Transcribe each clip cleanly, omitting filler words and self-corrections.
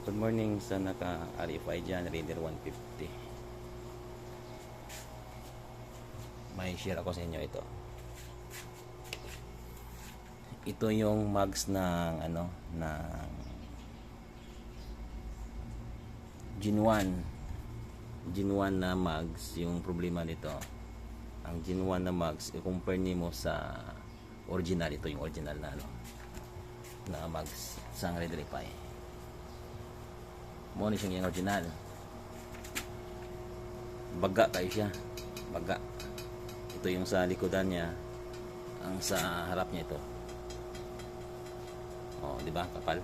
Good morning sa naka-RFI dyan, Raider 150. May share ako sa inyo ito. Ito yung mugs ng Gen 1 na mugs. Yung problema nito, ang Gen 1 na mugs, i-compare mo sa original. Ito yung original na na mugs sa Raider RFI. Mo ni siyang original. Baga kayo siya. Baga. Ito yung sa likodan niya. Ang sa harap niya ito. Oh, di ba? Kapal.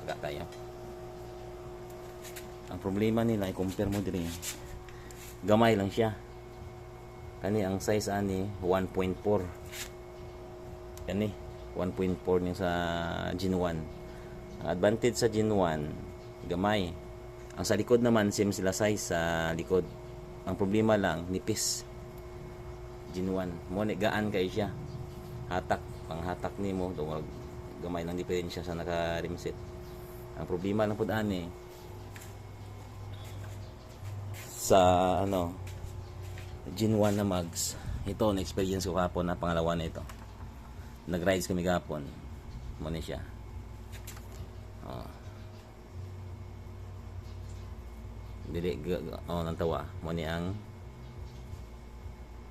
Baga kayo. Ang problema nila, i-compare mo din. Gamay lang siya. Kani ang size ani 1.4. Kani 1.4 niya sa Gen 1. Ang advantage sa Gen 1, gamay. Ang sa likod naman, same sila size sa likod. Ang problema lang, nipis. Gen 1. Mo ni gaan kay siya. Hatak, panghatak nimo, tungod gamay lang diferensya sa naka-rimset. Ang problema lang pud ani sa Gen 1 na mugs. Ito na experience ko kapon na pangalawa na ito. Nag-rides kami kapon. Mo ni siya. Dili nang tawa mo ni ang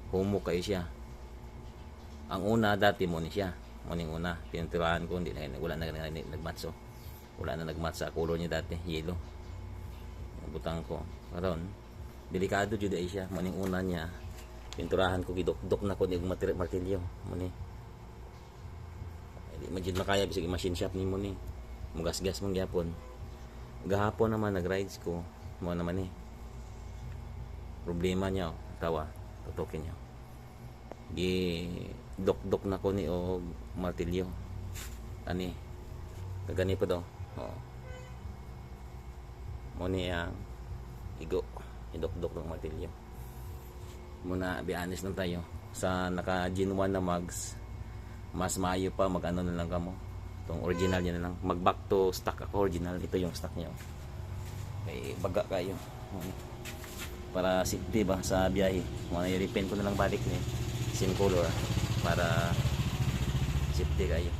humo kay siya. Ang una dati mo ni siya, mo ning una pininturahan ko, hindi na wala na nagmatso. Wala na nagmatch sa color niya dati, yellow. Butang ko karon delikado jud ay siya. Mo ning una niya pinturahan ko, gidok-dok na ko ni martilyo mo ni. Di man jud makaya bisag machine shop ni mo ni. Mugas-gas mong gyapon. Gahapon naman nag-rides ko mo naman problema niya, tawa tutukin niya, gi dok na ko ni og martilyo ani kagani pa daw. Mo ni ang idok ng martilyo. Muna be honest lang tayo, sa naka Gen 1 na mugs mas maayo pa na lang kamo tong original niya na lang, mag back to stock ako original. Ito yung stock niya kay baga kayo para safety ba sa biyahe. Mga i-repaint ko na lang balik ni same color para safety kayo.